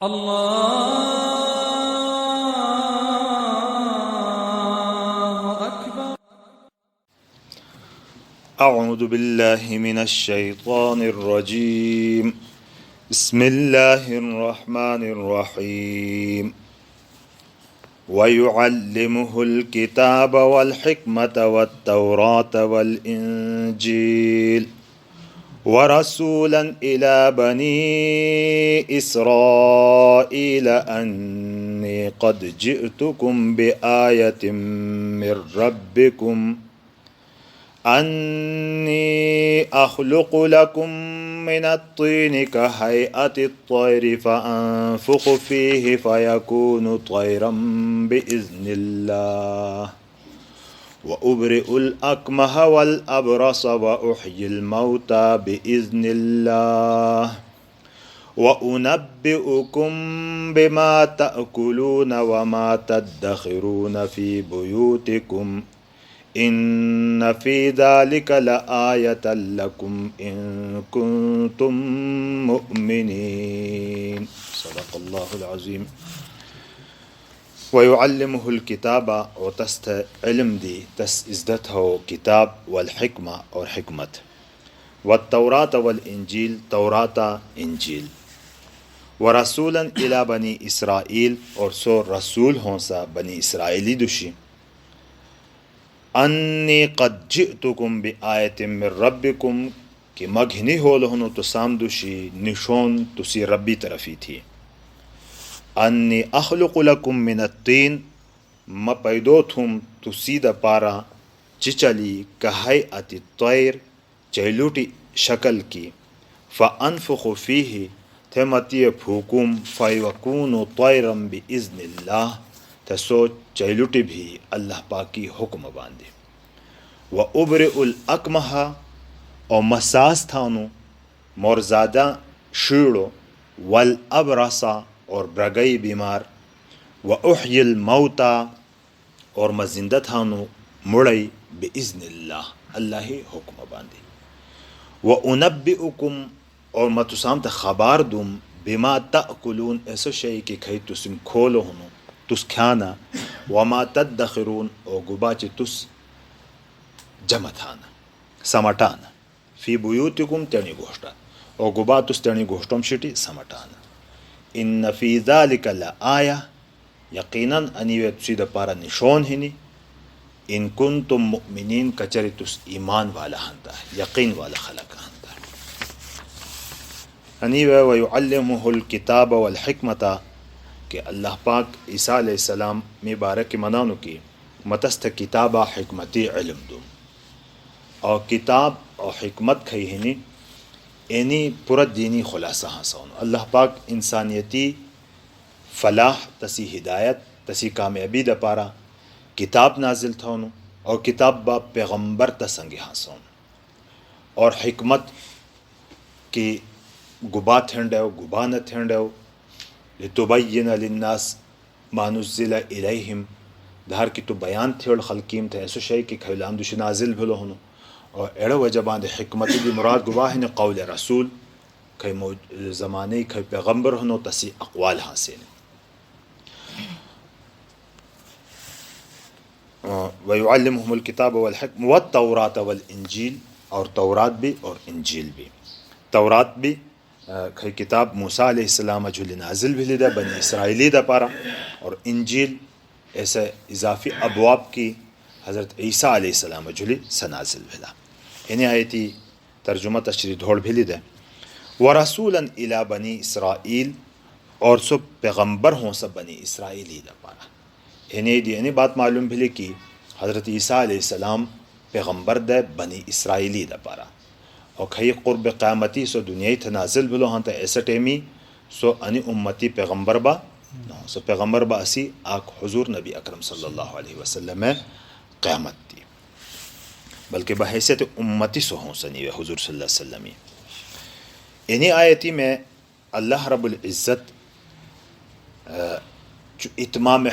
अल्लाहु अकबर। अऊज़ु बिल्लाहि मिनश्शैतानिर रजीम। बिस्मिल्लाहिर रहमानिर रहीम। वयुअल्लिमुहुल किताब वल हिकमत वत्तौरात वल इंजील वरसूलन इला बनी इस्राईल अन्नी क़द जिअतुकुम बिआयतिम मिर रब्बिकुम अन्नी अख़्लुक़ु लकुम मिनत्तीनि कहैअतित्तैरि फ़अन्फ़ुख़ु फ़ीहि फ़यकूनु तैरम बिइज़्निल्लाह व उब्रिउल अकमह वल अब्रस व उह्यिल मौता बिइज़्निल्लाह व उनब्बिउकुम बिमा तअकुलून व मा तद्दखिरून फ़ी बुयूतिकुम इन्न फ़ी ज़ालिका लआयतन लकुम इन कुन्तुम मुअ्मिनीन। सदक़ल्लाहुल अज़ीम। वयुअल्लिमुहुल किताबा और तस्त इल्म दी तस इज़्ज़त हो किताब वल हिकमा और हिकमत वत्तौरात वल इंजील तौराता इंजील व रसूलन इला बनी इसराइल और सो रसूल हों सा बनी इसराइली दुशी अन्नी क़द जिअतुकुम बिआयतिम मिर रब्बिकुम कि मघनी होल होनो तो सामदुशी निशोन तुसी रब्बी तरफी थी। अन्नी अख़्लुक़ु लकुम मिनत्तीन म पैदो थुम तुसी द पारा चिचली कहैअति तैर चैलूटी शक्ल की फ़अन्फ़ुख़ु फ़ीहि थेमती फूकुम फ़यकूनु तैरम बिइज़्निल्लाह तसो चैलुटी भी अल्लाह पाकी हुक्म बांधे। व उब्रिउल अकमह और मसास थानु मोरजादा शीड़ो वल अबरसा और ब्रगई बीमार व उह्यिल मौता और मजिंदा थानु मुड़ई बिइज़्निल्लाह अल्लाह ही हुक्म बांधे। व उनब्बिउकुम और मतुसाम त खबर दुम बिमा तअकुलून ऐसो शय कि खई तुसिम खोलो हनो तुस खाना वमा तद्दखिरून और गुबाचे तुस जमा थाना समटाना फ़ी बुयूतिकुम तेणी गोष्टा और गुबा तुस तेणी गोष्टों शिटी समटाना इन्न फ़ी ज़ालिका लआया यकीनन अनिवे तुसी द पारा निशोन हिनी इन कुन्तुम मुअ्मिनीन कचरे तुस ईमान वाला हंता है यकीन वाला खलक हंता है। अनिवे वयुअल्लिमुहुल किताब वल हिकमता कि अल्लाह पाक ईसा अलैहिस्सलाम में बारक मनानु की मतस्त किताबा हिकमती इल्म दुम और किताब और हिकमत खई हिनी एनी पूरा दीनी खुलासा हासन अल्लाह पाक इंसानियती फलाह तसी हिदायत तसी कामयाबी द पारा किताब नाजिल थानु और किताब बा पैगम्बर तसंगे हासन और हिकमत की गुबा थेंडो गुबा न थेंडो लितुबय्यिन लिन्नास मा नुज़्ज़िला इलैहिम धार की तो बयान थे और खलकीम थे ऐसो शय कि खैलाम दुश नाजिल भलो होनो और एड़ो वजबान हिकमत दी मुराद गुवाह ने कौल रसूल खै ज़माने खै पैगम्बर होनो तसी अक़वाल हासिल वयुअल्लिमुहुमुल किताब वल हिकमत वत्तौरात वल इंजील और तौरात भी और इंजील भी। तौरात भी खै किताब मूसा अलैहिस्सलाम जुली नाजिल भी लिदा बनी इसराइली दा पारा और इंजील ऐसे इजाफ़ी अबवाब की हज़रत ईसा अलैहिस्सलाम जुली सनाजिल भिला इन्हें आयती तर्जुमा तशरी धोड़ भी लिदा व रसूलन इला बनी इसराइल और सब पैगम्बर हों सब बनी इसराइली दा पारा इन्हें दी इन्हें बात मालूम भी कि हज़रत ईसा अलैहिस्सलाम पैगम्बर द बनी इसराइली दा पारा और खई क़ुर्ब क़यामती सो दुनियाई तनाजिल भलो हाँ तो ऐसा टेमी सो अनि उम्मती पैगम्बर बा न सो पैगम्बर बा असी आक हुजूर नबी अकरम सल्लल्लाहु अलैहि वसल्लम में क़यामत थी बल्कि बहैसियत उम्मती सो हों सनी हुजूर सल्लल्लाहु अलैहि वसल्लम इन्हीं आयती में अल्लाह रब्बुल इज़्ज़त जो इत्माम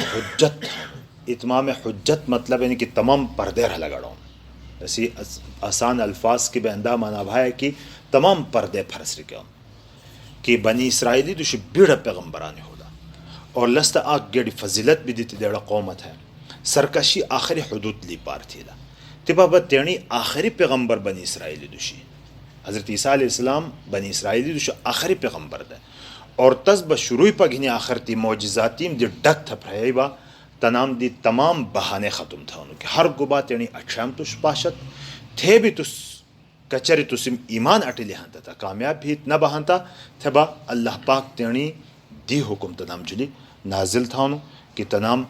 हुज्जत मतलब यानी कि तमाम पर्दे लगाड़ों ऐसी आसान अल्फाज के बेंदा माना भाई कि तमाम पर्दे फरस रिक्यों कि बनी इसराइली दुश बिड़ पैगम्बरान होला और लस्ता आग गेड़ी फजीलत भी दी देड़ा कौमत है सरकशी आखिरी हदूद ली पार थीला तिबा तेणी आखिरी पैगम्बर बनी इसराइली दुशी हज़रत ईसा अलैहिस्सलाम बनी इसराइली दुश आखिरी पैगम्बर दे और तस ब शुरू पगिनी आखिर ती मौजिज़ातीम दी डक था फ्रहबा तनाम दी तमाम बहाने ख़त्म था उनके हर गुबा तेणी अक्षाम तुश पाशत थे भी तुस कचरे तुसिम ईमान अटली हंता था कामयाब भी न बहानता थे बा अल्लाह पाक तेणी दी हुक्म तनाम जुली नाजिल था कि तनाम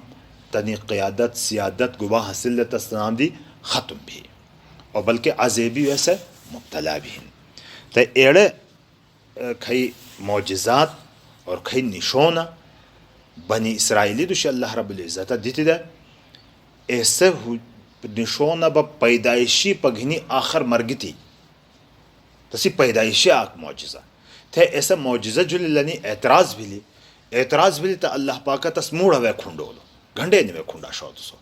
तनी क़यादत सियादत गुबा हासिल तनाम दी ख़त्म भी और बल्कि आज़ेबी वैसे मुब्तला भी तो एड़े खई मौजिज़ात और खई निशोना बनी इसराइली दुश अल्लाह रब्बुल इज़्ज़त दीती दे ऐसे निशोना ब पैदाइशी पघनी आखिर मरगती तसी पैदाइशी आक मौजिज़ा थे ऐसा मौजिज़ा जुली लनी एतराज़ भी ली तो अल्लाह पाक तस मूड़ वे खुंडोलो घंडे ने वे खुंडा शौत सो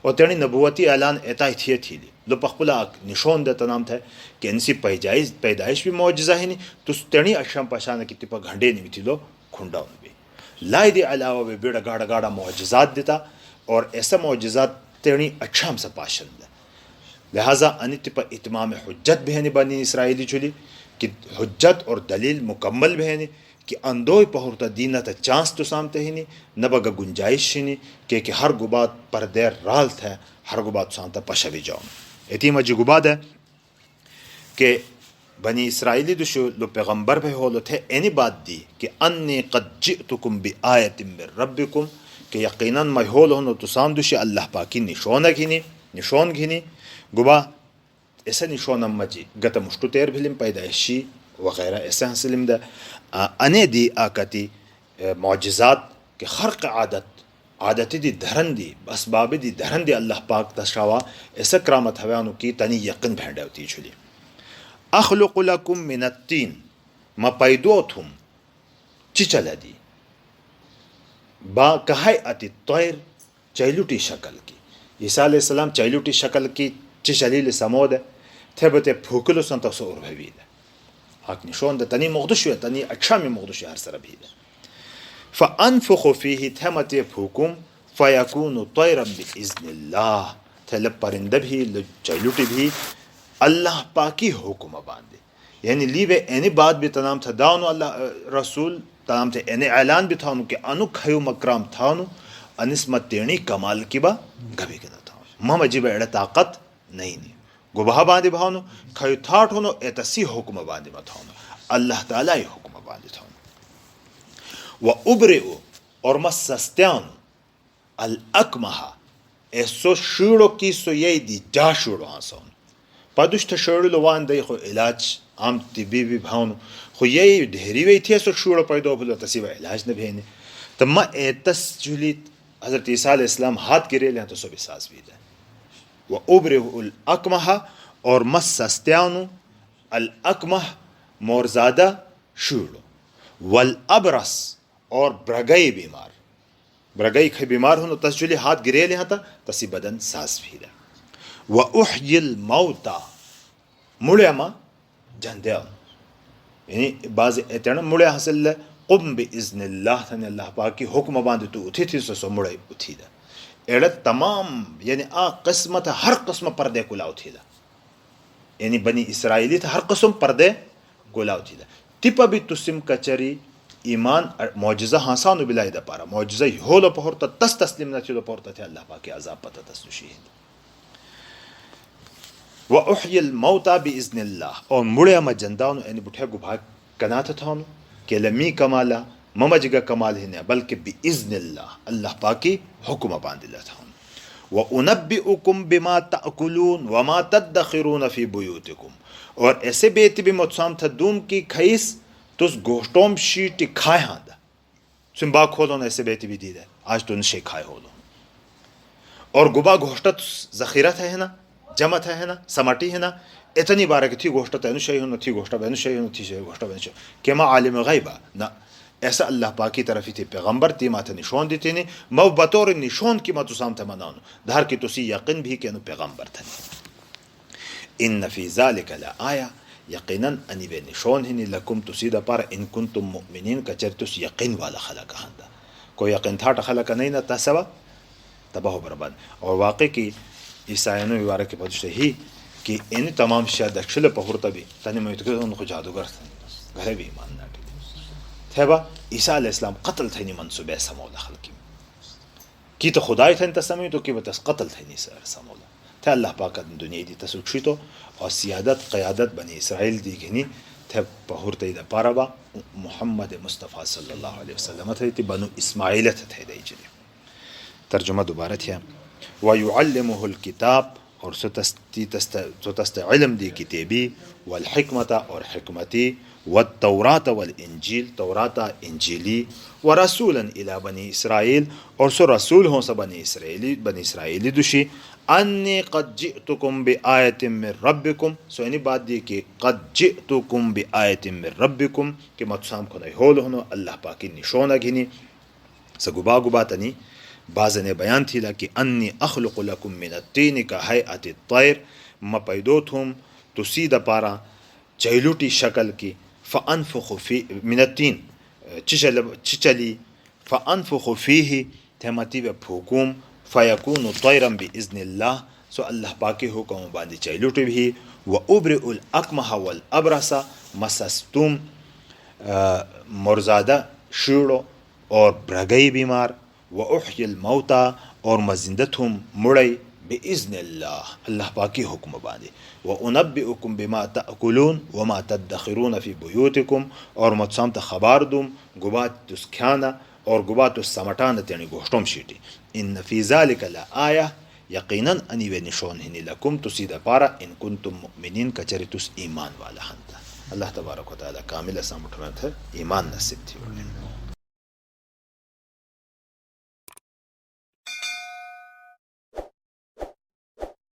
और तेणी नबूवती ऐलान एता थी लो पखपुला निशोन दे तनाम थे कि इनसी पैदाइश भी मौजिज़ा ही नहीं तो तेणी अशम पशाना की तिपा घंडे नहीं थी लो खुंडा उन भी लाई दे अलावा वे बेड़ा गाड़ा गाड़ा मौजिज़ात देता और ऐसा मौजिज़ात तेणी अक्षम से पाशन दे लिहाजा अनितिपा इतमाम हुज्जत बहनी बनी इसराइली चुली कि हुज्जत और दलील मुकम्मल बहनी कि अंदोई पहुरता दीना त चांस तो सामते ही नहीं न बगा गुंजाइश ही नहीं कि हर गुबात पर देर राल थे हर गुबात सामता पशा भी जाओ इतनी मजी गुबाद है कि बनी इसराइली दुशो लो पैगम्बर भी होलो थे एनी बात दी कि अन्नी क़द जिअतुकुम बि आयतिम मिर रब्बिकुम कि यकीनन मैं होलो हो तो साम दुशे अल्लाह पाकी निशोन घिनी गुबा ऐसे निशोन मजी गत मुश्तु तेर भिलिम पैदाइशी वगैरह ऐसे हंसलिम द अने दी आकती मौजिज़ात के खर्क आदती दी धरन दी असबाब दी धरन दी अल्लाह पाक तशावा ऐसा करामत हवानु की तनी यकीन भेंडे होती छुली अखलुक़ु लकुम मिनत्तीन म पैदो थुम चिचल दी बा कहाय अति तैर चैलुटी शक्ल की ईसा अलैहिस्सलाम चैलुटी शक्ल की चिचलील समोद थे बते फूकलो संतोष और भवीद हाक निशोन तनी मुगदुश तनी अच्छा में मुगदुश हर सर भी फ़अनफ़ुख़ु फ़ीही थमते फूकुम फ़यकूनु तैरम बिइज़्निल्लाह थे परिंदा भी चैलुटी भी अल्लाह पाकी हुक्म बांधे यानी लीवे एनी बात भी तनाम था दाउन अल्लाह रसूल तनाम थे एने ऐलान भी था उनके अनु खयु मकराम था उनु अनिस्मत तेणी कमाल की बा गभी के न था मम अजीब एड़ा ताकत नहीं गुबाह बांधे भावनो खयु थाट होनो एतसी हुक्म बांधे मथाउनो अल्लाह ताला ही हुक्म बांधे था व उबरेउ और मस्सस्त्यान अल अकमहा ऐसो शूड़ो की सो ये दी जा शूड़ो हासोन पदुष्ट शूड़ो वान दे खो इलाज आम तिबी भी भावनो खो ये ढेरी वे थी ऐसो शूड़ो पैदो भलो तसीवा इलाज न भेने तब म एतस जुली हज़रत ईसा अलैहिस्सलाम हाथ गिरे ले तो सो विसास भी दे व उबरेउ अल अकमहा और मस्सस्त्यान अल अकमह मोरज़ादा शूड़ो वल अबरस और ब्रगई बीमार हो तस्जुली हाथ गिरे ले था तसी बदन सास भी दा व उहयिल मौता मुड़मा जंदे यानी बाज एतन मुड़े हासिल कुम बिइज़्निल्लाह तने अल्लाह पाक की हुक्म बांध तू उठी थी सो मुड़े उठी दा एड़ा तमाम यानी आ किस्मत हर किस्म पर्दे कुला उठी दा यानी बनी इसराइली हर किस्म पर्दे कुला उठी दा तिपा भी तुसिम कचरी ईमान मौजिज़ा हासानु बिलाई दा पारा मौजिज़ा होलो पहरता तस तस्लीम न चलो पहरता थे अल्लाह पाक के अज़ाब पता तस्नुशीद व उहयिल मौता बिइज़्निल्लाह और मुड़े म जंदानु यानी बुठे गुभा कना था के लमी कमाला ममजगा कमाल ही ने बल्कि बिइज़्निल्लाह अल्लाह पाक की हुक्म बांधिला था व उनब्बिउकुम बिमा ताकुलून व मा तदखिरून फी बुयूतिकुम और ऐसे बेत भी मुतसाम था दूम की खईस तुस गोश्तोम शीट खाए हांदा सुन बा खोलो ऐसे बेती भी दी दे आज तो नशे खाए हो लो और गुबा गोश्त जखीरा है ना जमत है ना समाटी है ना इतनी बार की थी गोश्त अनुशय हो थी गोश्त अनुशय हो थी गोश्त अनुशय के माँ आलिम गैबा ना ऐसा अल्लाह पाक की तरफ ही थी पैगम्बर ती माथे निशोन दी थी मऊ बतौर निशोन की मत साम थे मनानो धार की तुसी यकीन भी के पैगम्बर थे इन फी ज़ालिका ला आया यकीनन अनि वे निशान हिनी लकुम तुसी द पर इन कुंतुम मुमिनीन कचर तुस यकीन वाला खलक हंदा कोई यकीन था खलक नहीं ना तसवा तबाह बर्बाद और वाकई की ईसाइनो विवार के पदुष्ट ही कि इन तमाम शिया दक्षिल पहुरता भी तने में तो उनको जादूगर घरे भी ईमान ना थेबा ईसा अलैहिस्सलाम कत्ल थे नहीं मंसूबे समौला खलकी की तो खुदाई थे तसमी तो कि बस कत्ल थे नहीं सर समौला थे अल्लाह पाक दुनिया दी तसुक्षी तो और सियादत क़यादत बनी इसराइल दी घनी थे पहुरते द पारबा मोहम्मद मुस्तफ़ा सल्लल्लाहु अलैहि वसल्लम थे बनु इस्माइल थे दे चले तर्जुमा दोबारा थे व युअल्लिमुहुल किताब और सुतस्त इल्म दी किताबी वल हिकमत और हिकमती व तौरात वल इंजील तौराता इंजीली व रसूलन इला बनी इसराइल और सो रसूल हों सब बनी इसराइली दुशी अन्नी क़द जिअतुकुम बिआयतिम मिर रब्बिकुम सो यानी बात दी कि क़द जिअतुकुम बिआयतिम मिर रब्बिकुम कि मतसाम को नहीं होल होनो अल्लाह पाकी निशान घिनी सगुबा गुबा तनी बाज़ने बयान थी ला कि अन्नी अखलुक़ु लकुम मिनत्तीन का हैअति तैर म पैदो थुम तुसी द पारा चैलुटी शक्ल की फ़अनफ़ुख़ु फ़ी मिनत्तीन चिचली फ़अनफ़ुख़ु फ़ीहि थमती व फुकुम फ़यकूनु तैरम बिइज़्निल्लाह सो अल्लाह पाकी हुक्म बांधी चैलुटी भी व उब्रिउल अकमह वल अबरसा मसस्तुम मुरज़ादा शीड़ो और भ्रगई बीमार व उह्यिल मौता और मजिंदतुम मुड़ई बिइज़्निल्लाह अल्लाह पाकी हुक्म बांधी व उनब्बिउकुम बिमा तअकुलून व मा तदखिरून फ़ी बुयूतिकुम और मतसाम त खबर दुम गुबात तुस्ख्याना और गुबात समटाना तेनी गोष्टोम शीटी इन फ़ी ज़ालिका लआया यकीनन अनि वे निशान हिनी लकुम तुसी द पारा इन कुंतुम मुमिनीन कचरी तुस ईमान वाला हंता अल्लाह तबारक व तआला कामिल समठमें थे ईमान नसीब थी